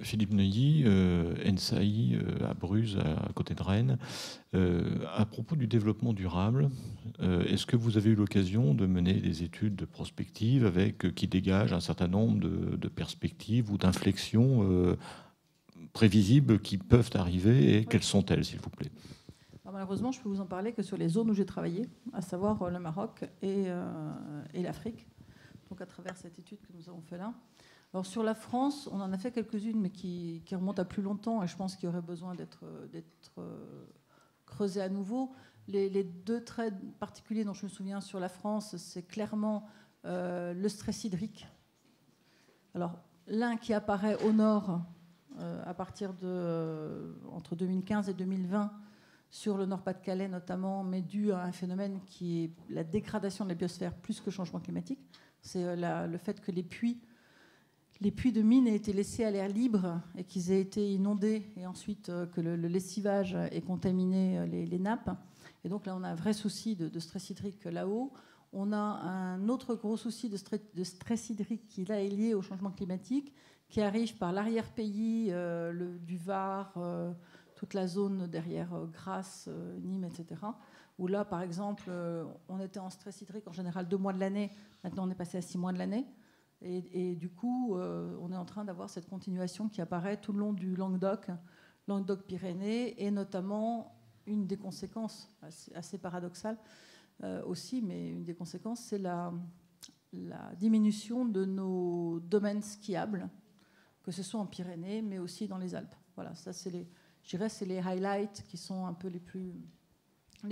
Philippe Neuilly, NSAI à Bruz, à côté de Rennes. À propos du développement durable, est-ce que vous avez eu l'occasion de mener des études de prospective qui dégagent un certain nombre de perspectives ou d'inflexions prévisibles qui peuvent arriver, et Oui. quelles sont-elles, s'il vous plaît? Alors, malheureusement, je peux vous en parler que sur les zones où j'ai travaillé, à savoir le Maroc et l'Afrique, donc à travers cette étude que nous avons fait là. Alors sur la France, on en a fait quelques-unes, mais qui remontent à plus longtemps, et je pense qu'il y aurait besoin d'être creusé à nouveau. Les deux traits particuliers dont je me souviens sur la France, c'est clairement le stress hydrique. Alors, l'un qui apparaît au nord à partir entre 2015 et 2020, sur le Nord-Pas-de-Calais notamment, mais dû à un phénomène qui est la dégradation de la biosphère plus que le changement climatique. C'est le fait que les puits de mines aient été laissés à l'air libre et qu'ils aient été inondés, et ensuite que le lessivage ait contaminé les nappes. Et donc là, on a un vrai souci de stress hydrique là-haut. On a un autre gros souci de stress hydrique qui là est lié au changement climatique, qui arrive par l'arrière-pays du Var, toute la zone derrière Grasse, Nîmes, etc. Où là, par exemple, on était en stress hydrique en général 2 mois de l'année. Maintenant, on est passé à 6 mois de l'année. Et du coup, on est en train d'avoir cette continuation qui apparaît tout le long du Languedoc-Pyrénées, et notamment une des conséquences, assez paradoxale aussi, mais une des conséquences, c'est la diminution de nos domaines skiables, que ce soit en Pyrénées, mais aussi dans les Alpes. Voilà, ça c'est les highlights qui sont un peu les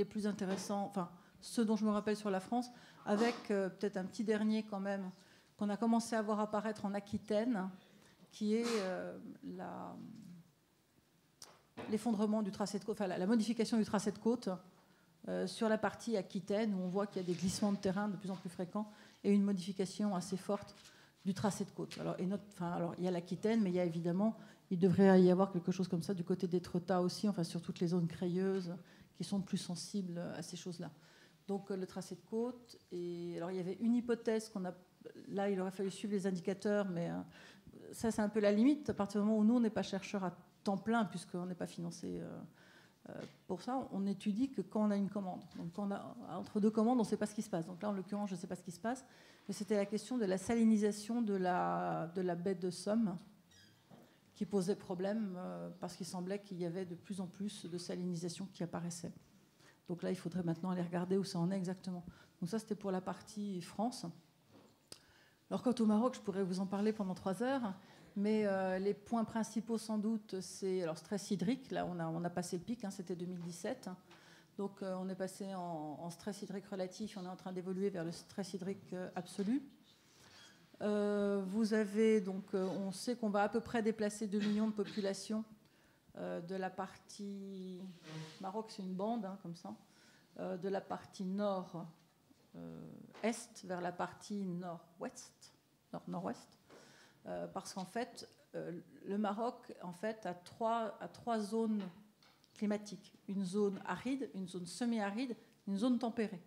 plus intéressants, enfin ceux dont je me rappelle sur la France, avec peut-être un petit dernier quand même, qu'on a commencé à voir apparaître en Aquitaine, qui est l'effondrement du tracé de côte, enfin la modification du tracé de côte sur la partie Aquitaine, où on voit qu'il y a des glissements de terrain de plus en plus fréquents et une modification assez forte du tracé de côte. Alors il y a l'Aquitaine, mais il y a évidemment, il devrait y avoir quelque chose comme ça du côté d'Étretat aussi, enfin sur toutes les zones crayeuses qui sont plus sensibles à ces choses-là. Donc le tracé de côte. Et alors il y avait une hypothèse là il aurait fallu suivre les indicateurs, mais ça c'est un peu la limite à partir du moment où nous on n'est pas chercheurs à temps plein, puisqu'on n'est pas financé pour ça. On étudie que quand on a une commande. Donc quand entre deux commandes, on ne sait pas ce qui se passe. Donc là en l'occurrence je ne sais pas ce qui se passe, mais c'était la question de la salinisation de la baie de Somme qui posait problème, parce qu'il semblait qu'il y avait de plus en plus de salinisation qui apparaissait. Donc là, il faudrait maintenant aller regarder où ça en est exactement. Donc ça, c'était pour la partie France. Alors quant au Maroc, je pourrais vous en parler pendant 3 heures, mais les points principaux, sans doute, c'est stress hydrique. Là, on a passé le pic, c'était 2017. Donc on est passé en stress hydrique relatif, on est en train d'évoluer vers le stress hydrique absolu. Vous avez donc, on sait qu'on va à peu près déplacer 2 millions de population de la partie Maroc, c'est une bande comme ça, de la partie nord-est vers la partie nord-ouest, nord-nord-ouest, parce qu'en fait le Maroc en fait a trois zones climatiques, une zone aride, une zone semi-aride, une zone tempérée.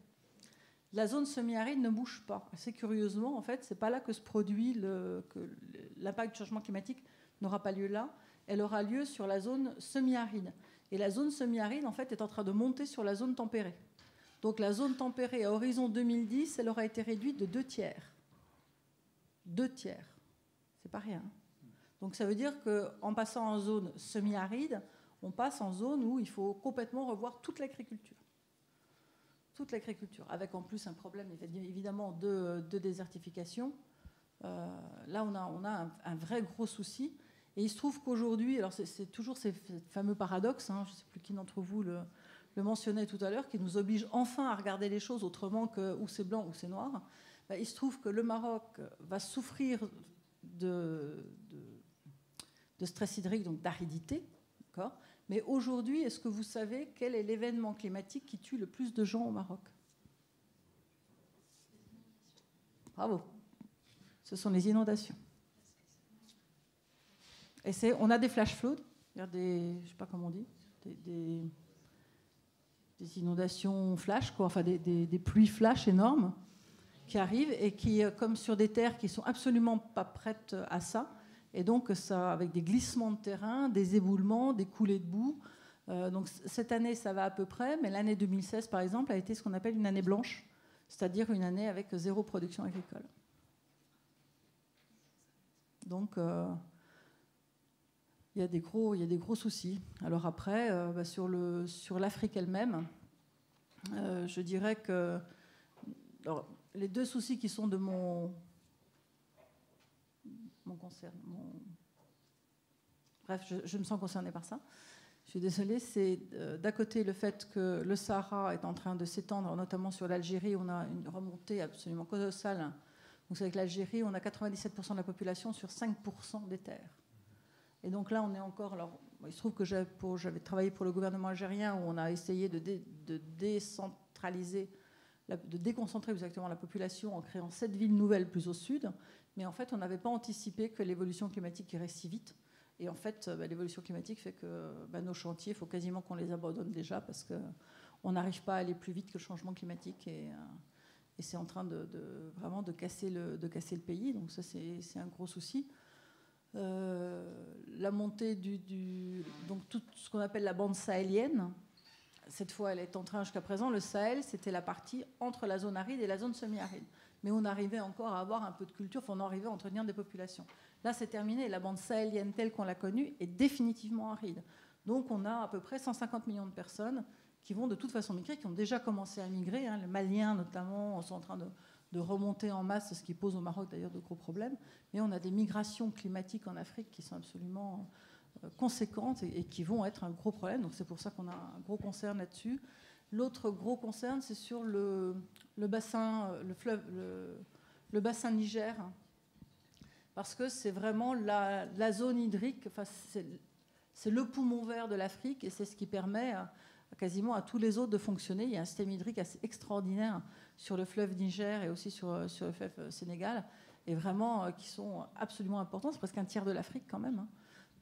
La zone semi-aride ne bouge pas. Assez curieusement, en fait, c'est pas là que se produit que l'impact du changement climatique n'aura pas lieu là. Elle aura lieu sur la zone semi-aride. Et la zone semi-aride, en fait, est en train de monter sur la zone tempérée. Donc la zone tempérée, à horizon 2010, elle aura été réduite de 2 tiers. 2 tiers. C'est pas rien. Donc ça veut dire qu'en passant en zone semi-aride, on passe en zone où il faut complètement revoir toute l'agriculture. Toute l'agriculture, avec en plus un problème évidemment de désertification. Là, on a un vrai gros souci. Et il se trouve qu'aujourd'hui, alors c'est toujours ces fameux paradoxes, je ne sais plus qui d'entre vous le mentionnait tout à l'heure, qui nous oblige enfin à regarder les choses autrement que où c'est blanc ou c'est noir. Il se trouve que le Maroc va souffrir de stress hydrique, donc d'aridité, d'accord ? Mais aujourd'hui, est-ce que vous savez quel est l'événement climatique qui tue le plus de gens au Maroc ? Bravo. Ce sont les inondations. Et on a des flash floods, je ne sais pas comment on dit, des inondations flash, quoi, enfin des pluies flash énormes qui arrivent et qui, comme sur des terres qui ne sont absolument pas prêtes à ça, Et donc, ça, avec des glissements de terrain, des éboulements, des coulées de boue. Donc, cette année, ça va à peu près, mais l'année 2016, par exemple, a été ce qu'on appelle une année blanche, c'est-à-dire une année avec 0 production agricole. Donc, il y a des gros soucis. Alors après, sur l'Afrique elle-même, je dirais que alors, les deux soucis qui sont de mon concern, bref, je me sens concernée par ça. Je suis désolée, c'est d'un côté le fait que le Sahara est en train de s'étendre, notamment sur l'Algérie, on a une remontée absolument colossale. Donc c'est avec l'Algérie, on a 97% de la population sur 5% des terres. Et donc là, on est encore... Alors, il se trouve que j'avais travaillé pour le gouvernement algérien où on a essayé de décentraliser, de déconcentrer exactement la population en créant 7 villes nouvelles plus au sud. Mais en fait, on n'avait pas anticipé que l'évolution climatique irait si vite. Et en fait, l'évolution climatique fait que nos chantiers, il faut quasiment qu'on les abandonne déjà parce qu'on n'arrive pas à aller plus vite que le changement climatique. Et c'est en train vraiment de casser le pays. Donc ça, c'est un gros souci. La montée donc tout ce qu'on appelle la bande sahélienne, cette fois, elle est en train, jusqu'à présent, le Sahel, c'était la partie entre la zone aride et la zone semi-aride. Mais on arrivait encore à avoir un peu de culture, on arrivait à entretenir des populations. Là, c'est terminé. La bande sahélienne telle qu'on l'a connue est définitivement aride. Donc, on a à peu près 150 millions de personnes qui vont de toute façon migrer, qui ont déjà commencé à migrer. Les Maliens, notamment, sont en train de remonter en masse, ce qui pose au Maroc, d'ailleurs, de gros problèmes. Mais on a des migrations climatiques en Afrique qui sont absolument conséquentes et qui vont être un gros problème. Donc, c'est pour ça qu'on a un gros concern là-dessus. L'autre gros concern, c'est sur le bassin, le bassin Niger, parce que c'est vraiment la zone hydrique, enfin, c'est le poumon vert de l'Afrique et c'est ce qui permet quasiment à tous les autres de fonctionner. Il y a un système hydrique assez extraordinaire sur le fleuve Niger et aussi sur le fleuve Sénégal, et vraiment qui sont absolument importants. C'est presque un tiers de l'Afrique quand même, hein.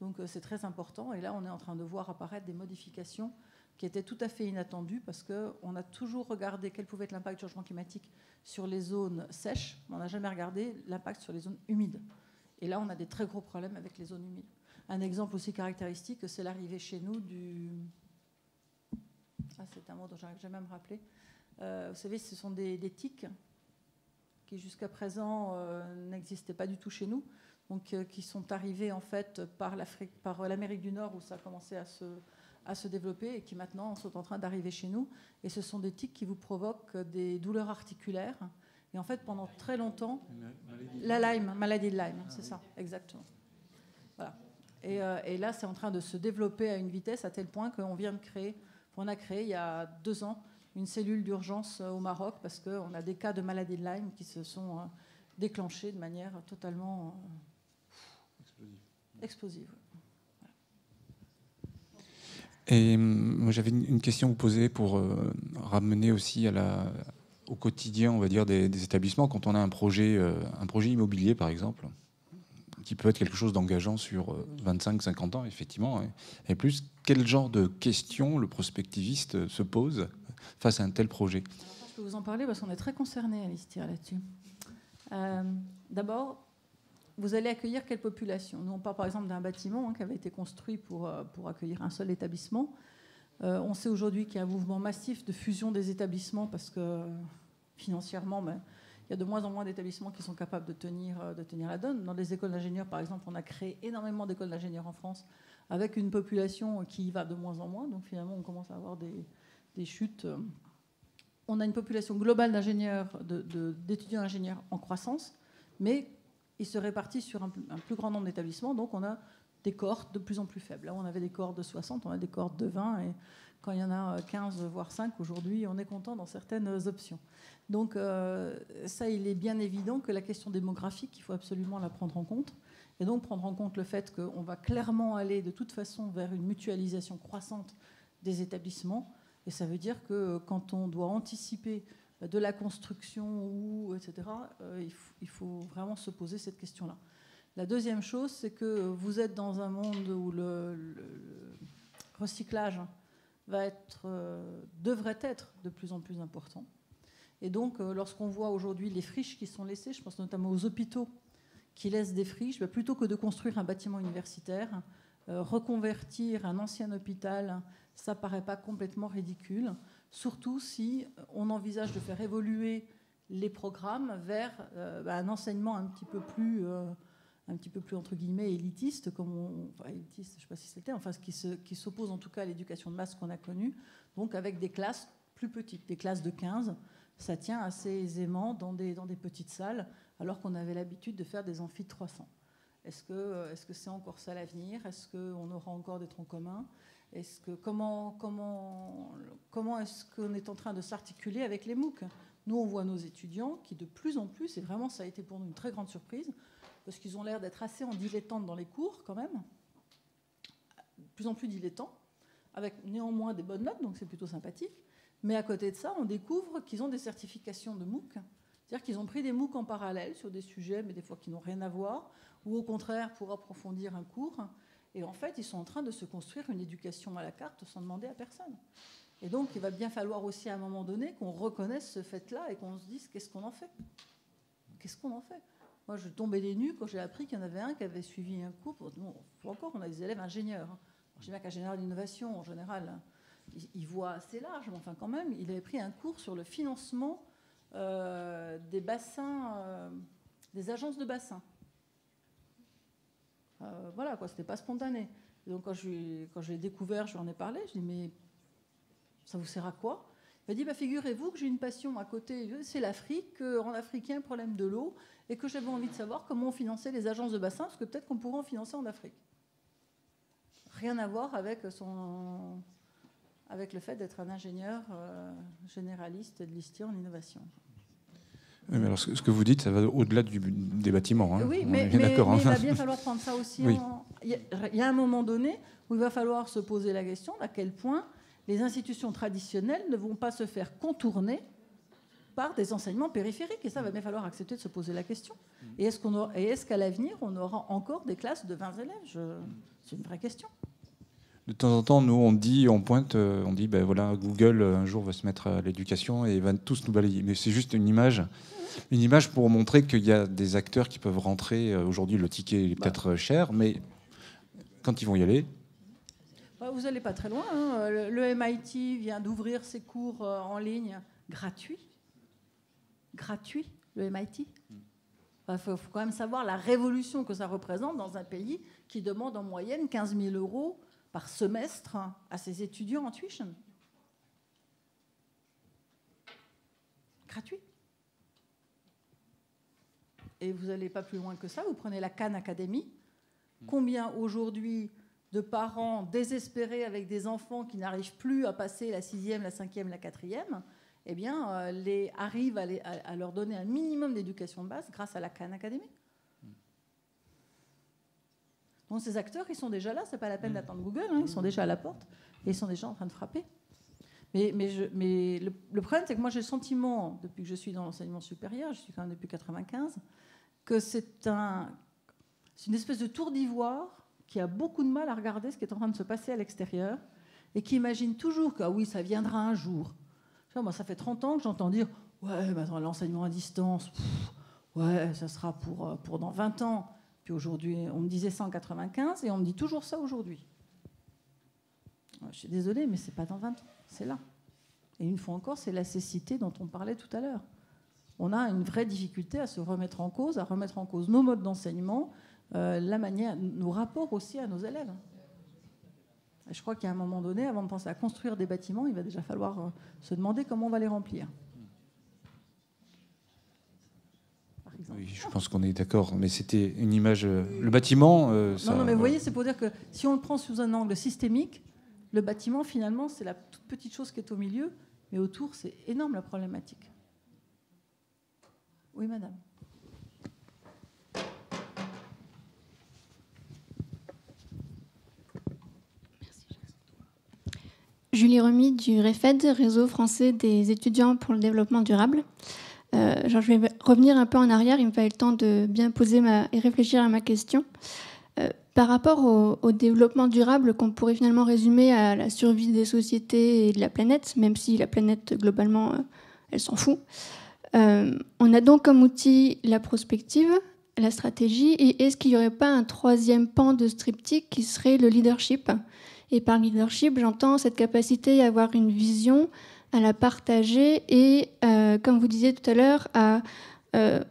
Donc c'est très important. Et là, on est en train de voir apparaître des modifications qui étaient tout à fait inattendues parce qu'on a toujours regardé quel pouvait être l'impact du changement climatique sur les zones sèches, mais on n'a jamais regardé l'impact sur les zones humides. Et là, on a des très gros problèmes avec les zones humides. Un exemple aussi caractéristique, c'est l'arrivée chez nous du... Ah, c'est un mot dont j'arrive jamais à me rappeler. Vous savez, ce sont des tiques qui jusqu'à présent n'existaient pas du tout chez nous, donc qui sont arrivés en fait par l'Amérique du Nord où ça a commencé à se développer et qui maintenant sont en train d'arriver chez nous. Et ce sont des tiques qui vous provoquent des douleurs articulaires. Et en fait, pendant très longtemps, maladie de Lyme, c'est ça, exactement. Voilà. Et là, c'est en train de se développer à une vitesse à tel point qu'on a créé il y a 2 ans une cellule d'urgence au Maroc parce qu'on a des cas de maladie de Lyme qui se sont déclenchés de manière totalement explosive. Et moi, j'avais une question à vous poser pour ramener aussi au quotidien, on va dire, des établissements. Quand on a un projet immobilier, par exemple, qui peut être quelque chose d'engageant sur 25-50 ans, effectivement, et plus, quel genre de questions le prospectiviste se pose face à un tel projet? Alors, je peux vous en parler parce qu'on est très concernés, Alistair, là-dessus. D'abord, vous allez accueillir quelle population? Nous, on parle par exemple d'un bâtiment qui avait été construit pour accueillir un seul établissement. On sait aujourd'hui qu'il y a un mouvement massif de fusion des établissements parce que financièrement, il y a de moins en moins d'établissements qui sont capables de tenir la donne. Dans les écoles d'ingénieurs, par exemple, on a créé énormément d'écoles d'ingénieurs en France avec une population qui y va de moins en moins. Donc finalement, on commence à avoir des chutes. On a une population globale d'ingénieurs, d'étudiants ingénieurs en croissance, mais ils se répartissent sur un plus grand nombre d'établissements. Donc on a des cohortes de plus en plus faibles. Là, on avait des cohortes de 60, on a des cohortes de 20, et quand il y en a 15, voire 5, aujourd'hui, on est content dans certaines options. Donc ça, il est bien évident que la question démographique, il faut absolument la prendre en compte. Et donc prendre en compte le fait qu'on va clairement aller de toute façon vers une mutualisation croissante des établissements. Et ça veut dire que quand on doit anticiper de la construction, etc., il faut vraiment se poser cette question-là. La deuxième chose, c'est que vous êtes dans un monde où le recyclage devrait être de plus en plus important. Et donc, lorsqu'on voit aujourd'hui les friches qui sont laissées, je pense notamment aux hôpitaux qui laissent des friches, plutôt que de construire un bâtiment universitaire, reconvertir un ancien hôpital, ça ne paraît pas complètement ridicule, surtout si on envisage de faire évoluer les programmes vers un enseignement un petit peu plus entre guillemets élitiste, élitiste, je ne sais pas si c'était, enfin qui s'oppose en tout cas à l'éducation de masse qu'on a connue, donc avec des classes plus petites, des classes de 15, ça tient assez aisément dans des petites salles, alors qu'on avait l'habitude de faire des amphis de 300. Est-ce que c'est encore ça l'avenir? Est-ce qu'on aura encore des troncs communs? Comment est-ce qu'on est en train de s'articuler avec les MOOC? Nous, on voit nos étudiants qui, de plus en plus, et vraiment ça a été pour nous une très grande surprise, parce qu'ils ont l'air d'être assez en dilettante dans les cours quand même, de plus en plus dilettants, avec néanmoins des bonnes notes, donc c'est plutôt sympathique. Mais à côté de ça, on découvre qu'ils ont des certifications de MOOC, c'est-à-dire qu'ils ont pris des MOOC en parallèle sur des sujets, mais des fois qui n'ont rien à voir, ou au contraire pour approfondir un cours. Et en fait, ils sont en train de se construire une éducation à la carte sans demander à personne. Et donc, il va bien falloir aussi à un moment donné qu'on reconnaisse ce fait-là et qu'on se dise qu'est-ce qu'on en fait? Qu'est-ce qu'on en fait? Moi, je tombais les nues quand j'ai appris qu'il y en avait un qui avait suivi un cours. Encore, on a des élèves ingénieurs. Je dis bien qu'ingénieur d'innovation, en général, ils voient assez large, mais enfin, quand même, il avait pris un cours sur le financement des bassins, des agences de bassins. Voilà, quoi, c'était pas spontané. Et donc, quand j'ai découvert, je lui en ai parlé, je lui ai dit, mais ça vous sert à quoi? Il m'a dit, figurez-vous que j'ai une passion à côté, c'est l'Afrique, en africain, problème de l'eau, et que j'avais envie de savoir comment on finançait les agences de bassin, parce que peut-être qu'on pourrait en financer en Afrique. Rien à voir avec le fait d'être un ingénieur généraliste de listier en innovation. Mais alors, ce que vous dites, ça va au-delà des bâtiments. Hein. Oui, mais il va bien falloir prendre ça aussi. Oui. Il y a un moment donné où il va falloir se poser la question d'à quel point les institutions traditionnelles ne vont pas se faire contourner par des enseignements périphériques. Et ça, va bien falloir accepter de se poser la question. Et est-ce qu'à l'avenir, on aura encore des classes de 20 élèves? C'est une vraie question. De temps en temps, nous, on dit voilà, Google, un jour, va se mettre à l'éducation et va tous nous balayer. Mais c'est juste une image pour montrer qu'il y a des acteurs qui peuvent rentrer. Aujourd'hui, le ticket est peut-être cher, mais quand ils vont y aller... Vous n'allez pas très loin. Hein. Le MIT vient d'ouvrir ses cours en ligne gratuits. Gratuit, le MIT. Il faut quand même savoir la révolution que ça représente dans un pays qui demande en moyenne 15 000 € par semestre à ses étudiants en tuition. Gratuit. Et vous n'allez pas plus loin que ça. Vous prenez la Khan Academy. Combien aujourd'hui de parents désespérés avec des enfants qui n'arrivent plus à passer la 6e, la 5e, la 4e, eh bien, arrivent à leur donner un minimum d'éducation de base grâce à la Khan Academy. Donc ces acteurs, ils sont déjà là, c'est pas la peine d'attendre Google, hein, ils sont déjà à la porte et ils sont déjà en train de frapper. Mais le problème, c'est que moi j'ai le sentiment, depuis que je suis dans l'enseignement supérieur, je suis quand même depuis 1995, que c'est une espèce de tour d'ivoire qui a beaucoup de mal à regarder ce qui est en train de se passer à l'extérieur et qui imagine toujours que oui, ça viendra un jour. Moi, ça fait 30 ans que j'entends dire « Ouais, mais attends, l'enseignement à distance, ouais, ça sera pour dans 20 ans. » Puis aujourd'hui, on me disait ça en 1995 et on me dit toujours ça aujourd'hui. Je suis désolée, mais ce n'est pas dans 20 ans, c'est là. Et une fois encore, c'est la cécité dont on parlait tout à l'heure. On a une vraie difficulté à se remettre en cause, à remettre en cause nos modes d'enseignement, la manière, nos rapports aussi à nos élèves. Et je crois qu'à un moment donné, avant de penser à construire des bâtiments, il va déjà falloir se demander comment on va les remplir. Oui, je pense qu'on est d'accord, mais c'était une image... Le bâtiment... non, mais vous voyez, c'est pour dire que si on le prend sous un angle systémique, le bâtiment, finalement, c'est la toute petite chose qui est au milieu, mais autour, c'est énorme la problématique. Oui, madame. Julie Remy du REFED, Réseau français des étudiants pour le développement durable. Je vais revenir un peu en arrière, il me fallait le temps de bien poser et réfléchir à ma question. Par rapport au développement durable, qu'on pourrait finalement résumer à la survie des sociétés et de la planète, même si la planète, globalement, elle s'en fout. On a donc comme outil la prospective, la stratégie, et est-ce qu'il n'y aurait pas un troisième pan de ce triptyque qui serait le leadership? Et par leadership, j'entends cette capacité à avoir une vision, à la partager et, comme vous disiez tout à l'heure, à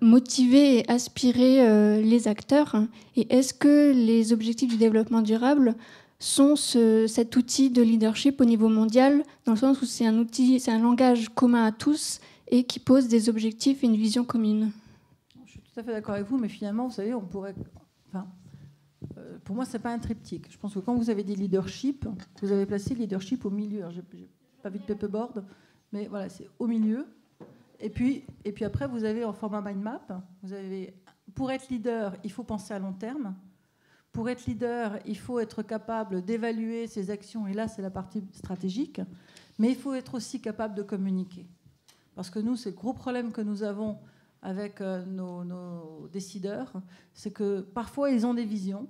motiver et aspirer les acteurs. Et est-ce que les objectifs du développement durable sont cet outil de leadership au niveau mondial, dans le sens où c'est un outil, c'est un langage commun à tous et qui pose des objectifs et une vision commune? Je suis tout à fait d'accord avec vous, mais finalement, vous savez, on pourrait... Enfin, pour moi, ce n'est pas un triptyque. Je pense que quand vous avez dit leadership, vous avez placé le leadership au milieu. Je n'ai pas vu de paperboard, mais voilà, c'est au milieu. Et puis après, vous avez en format mind map, vous avez, pour être leader, il faut penser à long terme. Pour être leader, il faut être capable d'évaluer ses actions, et là, c'est la partie stratégique. Mais il faut être aussi capable de communiquer. Parce que nous, c'est le gros problème que nous avons avec nos décideurs, c'est que parfois, ils ont des visions,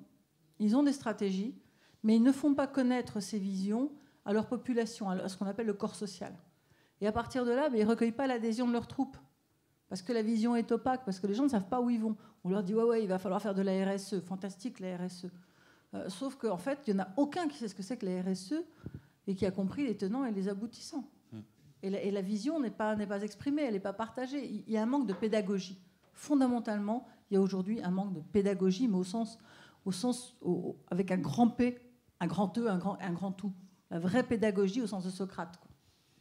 ils ont des stratégies, mais ils ne font pas connaître ces visions à leur population, à ce qu'on appelle le corps social. Et à partir de là, ils ne recueillent pas l'adhésion de leurs troupes, parce que la vision est opaque, parce que les gens ne savent pas où ils vont. On leur dit, ouais, il va falloir faire de la RSE, fantastique la RSE. Sauf qu'en fait, il n'y en a aucun qui sait ce que c'est que la RSE et qui a compris les tenants et les aboutissants. Et la vision n'est pas exprimée, elle n'est pas partagée. Il y a un manque de pédagogie. Fondamentalement, il y a aujourd'hui un manque de pédagogie, mais avec un grand P, un grand E, un grand tout. La vraie pédagogie au sens de Socrate, quoi.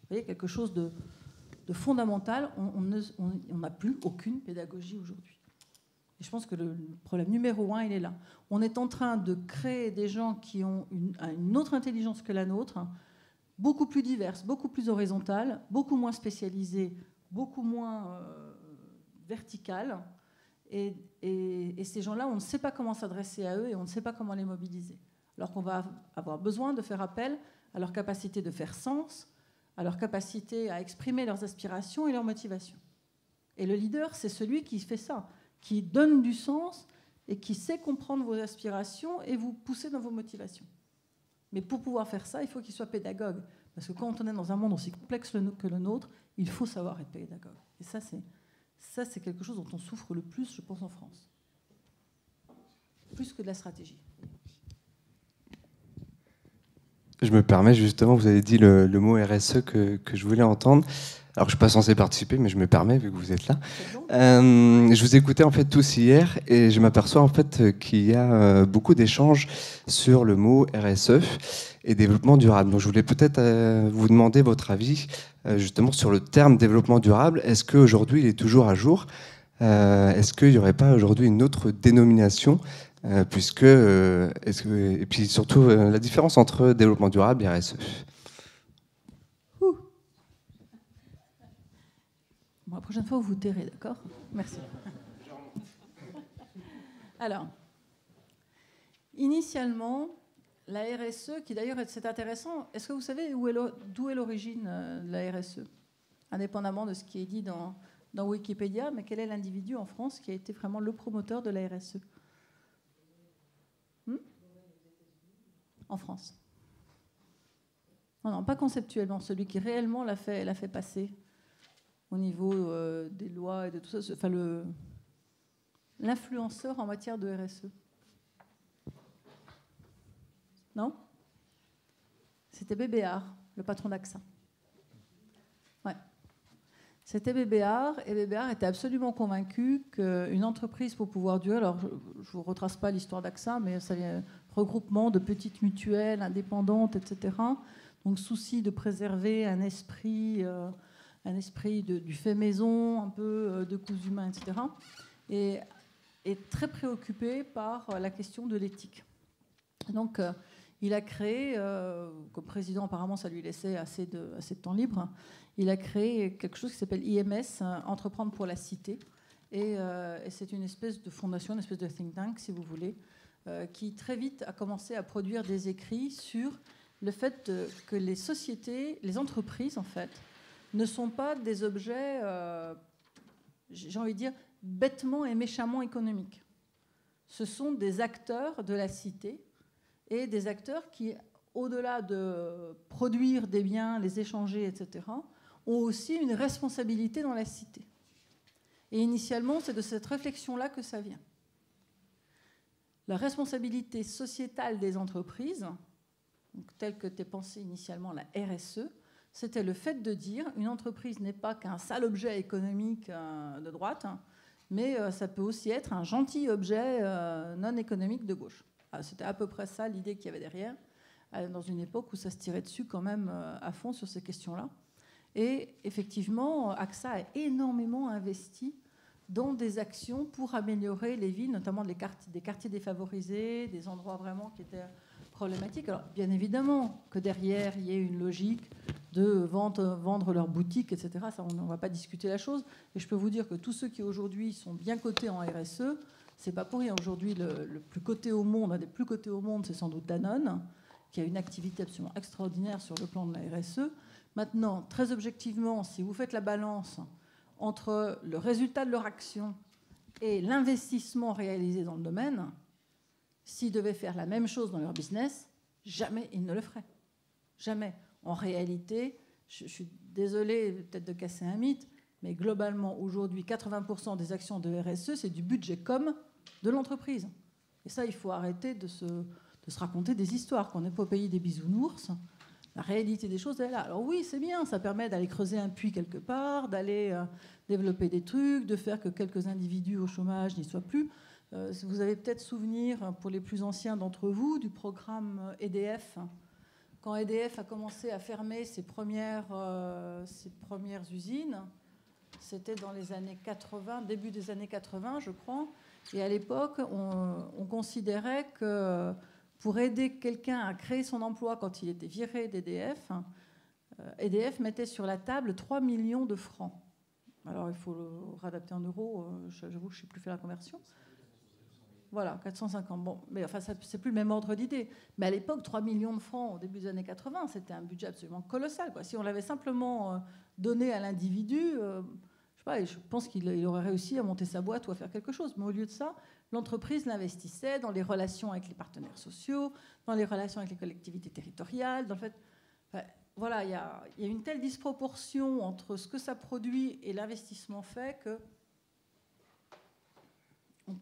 Vous voyez, quelque chose de fondamental. On n'a plus aucune pédagogie aujourd'hui. Et je pense que le problème numéro 1, il est là. On est en train de créer des gens qui ont une autre intelligence que la nôtre, beaucoup plus diverse, beaucoup plus horizontale, beaucoup moins spécialisée, beaucoup moins verticale. Et ces gens-là, on ne sait pas comment s'adresser à eux et on ne sait pas comment les mobiliser. Alors qu'on va avoir besoin de faire appel à leur capacité de faire sens, à leur capacité à exprimer leurs aspirations et leurs motivations. Et le leader, c'est celui qui fait ça, qui donne du sens et qui sait comprendre vos aspirations et vous pousser dans vos motivations. Mais pour pouvoir faire ça, il faut qu'il soit pédagogue. Parce que quand on est dans un monde aussi complexe que le nôtre, il faut savoir être pédagogue. Et ça, c'est quelque chose dont on souffre le plus, je pense, en France. Plus que de la stratégie. Je me permets, justement, vous avez dit le mot RSE que je voulais entendre. Alors, je ne suis pas censé participer, mais je me permets, vu que vous êtes là. Je vous écoutais en fait tous hier et je m'aperçois en fait qu'il y a beaucoup d'échanges sur le mot RSE et développement durable. Donc, je voulais peut-être vous demander votre avis justement sur le terme développement durable. Est-ce qu'aujourd'hui, il est toujours à jour? Est-ce qu'il n'y aurait pas aujourd'hui une autre dénomination puisque, et puis surtout, la différence entre développement durable et RSE? Bon, la prochaine fois, vous vous tairez, d'accord? Merci. Alors, initialement, la RSE, qui d'ailleurs, c'est intéressant, est-ce que vous savez d'où est l'origine de la RSE? Indépendamment de ce qui est dit dans Wikipédia, mais quel est l'individu en France qui a été vraiment le promoteur de la RSE? En France. Non, pas conceptuellement, celui qui réellement l'a fait passer au niveau des lois et de tout ça, enfin l'influenceur en matière de RSE. Non? C'était Bébéar, le patron d'AXA. Ouais. C'était Bébéar, et Bébéar était absolument convaincu qu'une entreprise, pour pouvoir durer, alors je ne vous retrace pas l'histoire d'AXA, mais c'est un regroupement de petites mutuelles indépendantes, etc. Donc souci de préserver un esprit du fait maison, un peu de coups humains, etc. Et est très préoccupé par la question de l'éthique. Donc, il a créé, comme président, apparemment, ça lui laissait assez de temps libre, il a créé quelque chose qui s'appelle IMS, Entreprendre pour la Cité. Et c'est une espèce de fondation, une espèce de think tank, si vous voulez, qui très vite a commencé à produire des écrits sur le fait que les sociétés, les entreprises, en fait, ne sont pas des objets, j'ai envie de dire, bêtement et méchamment économiques. Ce sont des acteurs de la cité et des acteurs qui, au-delà de produire des biens, les échanger, etc., ont aussi une responsabilité dans la cité. Et initialement, c'est de cette réflexion-là que ça vient. la responsabilité sociétale des entreprises, donc telle que t'es pensée initialement la RSE, c'était le fait de dire une entreprise n'est pas qu'un sale objet économique de droite, mais ça peut aussi être un gentil objet non économique de gauche. C'était à peu près ça l'idée qu'il y avait derrière, dans une époque où ça se tirait dessus quand même à fond sur ces questions-là. Et effectivement, AXA a énormément investi dans des actions pour améliorer les villes, notamment des quartiers défavorisés, des endroits vraiment qui étaient problématiques. Alors, bien évidemment que derrière, il y ait une logique de vendre leurs boutiques, etc. Ça, on ne va pas discuter la chose. Et je peux vous dire que tous ceux qui aujourd'hui sont bien cotés en RSE, c'est pas pour rien. Aujourd'hui, le plus coté au monde, un des plus cotés au monde, c'est sans doute Danone, qui a une activité absolument extraordinaire sur le plan de la RSE. Maintenant, très objectivement, si vous faites la balance entre le résultat de leur action et l'investissement réalisé dans le domaine, s'ils devaient faire la même chose dans leur business, jamais ils ne le feraient. Jamais. En réalité, je suis désolée peut-être de casser un mythe, mais globalement, aujourd'hui, 80% des actions de RSE, c'est du budget com de l'entreprise. Et ça, il faut arrêter de se raconter des histoires, qu'on n'est pas au pays des bisounours. La réalité des choses, elle est là. Alors oui, c'est bien, ça permet d'aller creuser un puits quelque part, d'aller développer des trucs, de faire que quelques individus au chômage n'y soient plus. Vous avez peut-être souvenir, pour les plus anciens d'entre vous, du programme EDF. Quand EDF a commencé à fermer ses premières usines, c'était dans les années 80, début des années 80, je crois. Et à l'époque, on considérait que pour aider quelqu'un à créer son emploi quand il était viré d'EDF, EDF mettait sur la table 3 millions de francs. Alors, il faut le réadapter en euros. J'avoue que je ne sais plus faire la conversion. Voilà, 450. Bon, mais enfin, c'est plus le même ordre d'idée. Mais à l'époque, 3 millions de francs au début des années 80, c'était un budget absolument colossal, quoi. Si on l'avait simplement donné à l'individu, je pense qu'il aurait réussi à monter sa boîte ou à faire quelque chose. Mais au lieu de ça, l'entreprise l'investissait dans les relations avec les partenaires sociaux, dans les relations avec les collectivités territoriales. Dans le fait, voilà, il y a une telle disproportion entre ce que ça produit et l'investissement fait que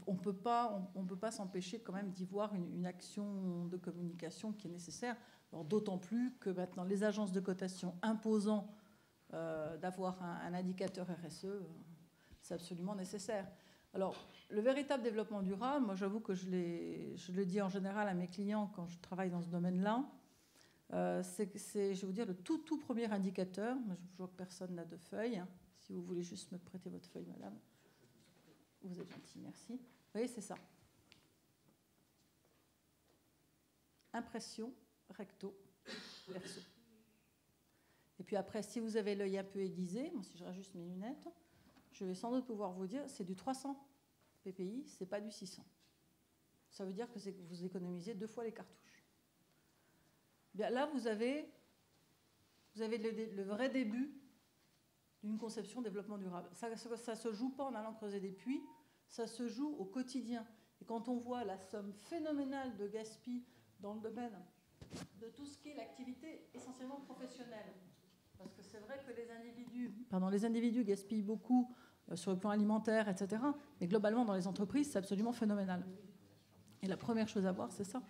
on ne peut pas s'empêcher quand même d'y voir une action de communication qui est nécessaire. Alors, d'autant plus que maintenant, les agences de cotation imposant d'avoir un indicateur RSE, c'est absolument nécessaire. Alors, le véritable développement durable, moi j'avoue que je le dis en général à mes clients quand je travaille dans ce domaine-là, c'est, je vais vous dire, le tout premier indicateur. Je vois que personne n'a de feuille. Si vous voulez juste me prêter votre feuille, madame. Vous êtes gentil, merci. Vous voyez, c'est ça. Impression, recto, verso. Et puis après, si vous avez l'œil un peu aiguisé, moi si je rajuste mes lunettes, je vais sans doute pouvoir vous dire, c'est du 300 PPI, c'est pas du 600. Ça veut dire que vous économisez 2 fois les cartouches. Bien, là, vous avez le vrai début d'une conception développement durable. Ça se joue pas en allant creuser des puits, ça se joue au quotidien. Et quand on voit la somme phénoménale de gaspillage dans le domaine de tout ce qui est l'activité essentiellement professionnelle, parce que c'est vrai que les individus gaspillent beaucoup sur le plan alimentaire, etc. Mais globalement, dans les entreprises, c'est absolument phénoménal. Et la première chose à voir, c'est ça.